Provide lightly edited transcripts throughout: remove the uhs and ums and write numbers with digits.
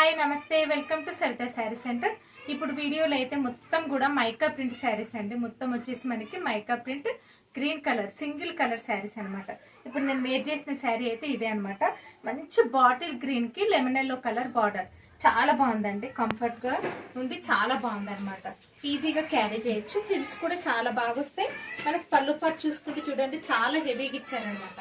Hi నమస్తే welcome to Savitha sari centre. ఇప్పుడు వీడియోలో అయితే మొత్తం కూడా మైకా ప్రింట్ శారీస్ అండి. మొత్తం వచ్చేసి మనకి mica print green colour single colour saris అనమాట. ఇప్పుడు నేను వేర్ చేసిన శారీ అయితే ఇదే అనమాట. మంచి బాటిల్ గ్రీన్ కి లెమన్ ఎల్లో కలర్ బార్డర్, చాలా బాగుందండి. కంఫర్ట్ గా ఉంది, చాలా బాగుంది అనమాట. ఈజీగా క్యారీ చేయొచ్చు. ఫ్రిల్స్ కూడా చాలా బాగా వస్తాయి. మనకి పళ్ళు పాటు చూసుకుంటే చూడండి, చాలా హెవీగా ఇచ్చారనమాట.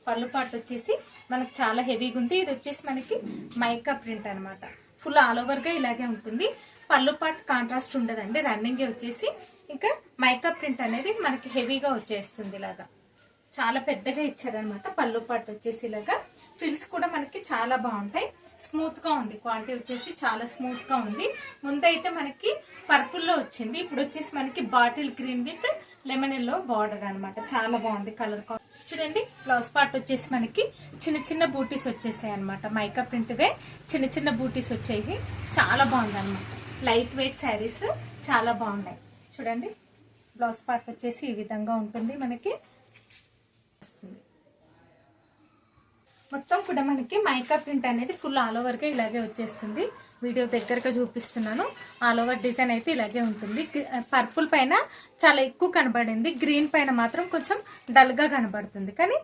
పళ్ళు పాటు వచ్చేసి మనకు చాలా హెవీగా ఉంది. ఇది వచ్చేసి మనకి మైకా ప్రింట్ అనమాట. ఫుల్ ఆల్ ఓవర్ గా ఇలాగే ఉంటుంది. పళ్ళు పాటు కాంట్రాస్ట్ ఉండదండి, రన్నింగ్ వచ్చేసి. ఇంకా మైకా ప్రింట్ అనేది మనకి హెవీగా వచ్చేస్తుంది. ఇలాగా చాలా పెద్దగా ఇచ్చారనమాట. పళ్ళు పాటు వచ్చేసి ఇలాగా. ఫ్రిల్స్ కూడా మనకి చాలా బాగుంటాయి. స్మూత్ గా ఉంది, క్వాలిటీ వచ్చేసి చాలా స్మూత్ గా ఉంది. ముందైతే మనకి పర్పుల్ లో వచ్చింది, ఇప్పుడు వచ్చేసి మనకి bottle green with lemon yellow border అనమాట. చాలా బాగుంది కలర్. చూడండి, బ్లౌజ్ పార్ట్ వచ్చేసి మనకి చిన్న చిన్న బూటీస్ వచ్చేసాయి అనమాట. మైకా ప్రింట్ దే చిన్న చిన్న బూటీస్ వచ్చేవి. చాలా బాగుంది అనమాట. లైట్ వెయిట్ శారీస్ చాలా బాగున్నాయి. చూడండి, బ్లౌజ్ పార్ట్ వచ్చేసి ఈ విధంగా ఉంటుంది మనకి. మొత్తం కూడా మనకి మైకా ప్రింట్ అనేది ఫుల్ ఆల్ ఓవర్ గా ఇలాగే వచ్చేస్తుంది. వీడియో దగ్గరగా చూపిస్తున్నాను. ఆల్ ఓవర్ డిజైన్ అయితే ఇలాగే ఉంటుంది. పర్పుల్ పైన చాలా ఎక్కువ కనబడింది, గ్రీన్ పైన మాత్రం కొంచెం డల్ గా కనబడుతుంది. కానీ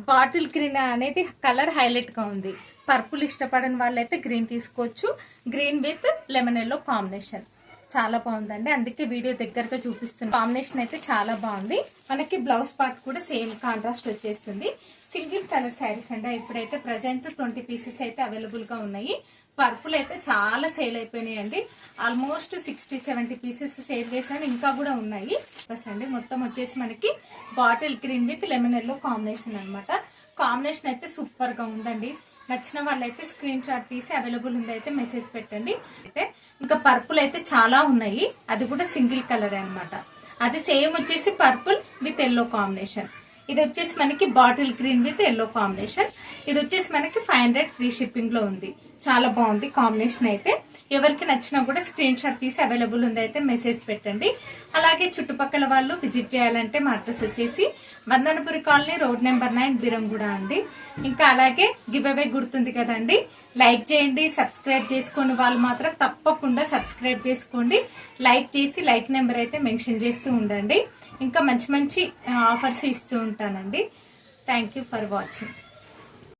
బాటిల్ గ్రీన్ అనేది కలర్ హైలైట్ గా ఉంది. పర్పుల్ ఇష్టపడని వాళ్ళైతే గ్రీన్ తీసుకోవచ్చు. Green with lemon yellow combination చాలా బాగుందండి, అందుకే వీడియో దగ్గరగా చూపిస్తున్నాను. కాంబినేషన్ అయితే చాలా బాగుంది. మనకి బ్లౌజ్ పార్ట్ కూడా సేమ్ కాంట్రాస్ట్ వచ్చేస్తుంది. సింగిల్ కలర్ శారీస్ అండి. ఇప్పుడైతే ప్రెసెంట్ 20 పీసెస్ అయితే అవైలబుల్ గా ఉన్నాయి. పర్పుల్ అయితే చాలా సేల్ అయిపోయినాయండి. ఆల్మోస్ట్ 60-70 పీసెస్ సేల్ చేశాను, ఇంకా కూడా ఉన్నాయి. బస్ అండి, మొత్తం వచ్చేసి మనకి bottle green with lemon yellow combination అనమాట. కాంబినేషన్ అయితే సూపర్ గా ఉందండి. నచ్చిన వాళ్ళైతే స్క్రీన్ షాట్ తీసి అవైలబుల్ ఉంది అయితే మెసేజ్ పెట్టండి. అయితే ఇంకా పర్పుల్ అయితే చాలా ఉన్నాయి, అది కూడా సింగిల్ కలర్ అనమాట. అది సేమ్ వచ్చేసి పర్పుల్ విత్ ఎల్లో కాంబినేషన్. ఇది వచ్చేసి మనకి bottle green with yellow combination. ఇది వచ్చేసి మనకి 500 ఫ్రీ షిప్పింగ్ లో ఉంది. చాలా బాగుంది కాంబినేషన్ అయితే. ఎవరికి నచ్చినా కూడా స్క్రీన్ షాట్ తీసి అవైలబుల్ ఉంది అయితే మెసేజ్ పెట్టండి. అలాగే చుట్టుపక్కల వాళ్ళు విజిట్ చేయాలంటే మా అడ్రస్ వచ్చేసి బంధనపురి కాలనీ, రోడ్ నెంబర్ 9, బిరంగూడ అండి. ఇంకా అలాగే గివ్ అవే గుర్తుంది కదండి, లైక్ చేయండి. సబ్స్క్రైబ్ చేసుకుని వాళ్ళు మాత్రం తప్పకుండా సబ్స్క్రైబ్ చేసుకోండి. లైక్ చేసి లైక్ నెంబర్ అయితే మెన్షన్ చేస్తూ ఉండండి. ఇంకా మంచి మంచి ఆఫర్స్ ఇస్తూ ఉంటానండి. Thank you for watching.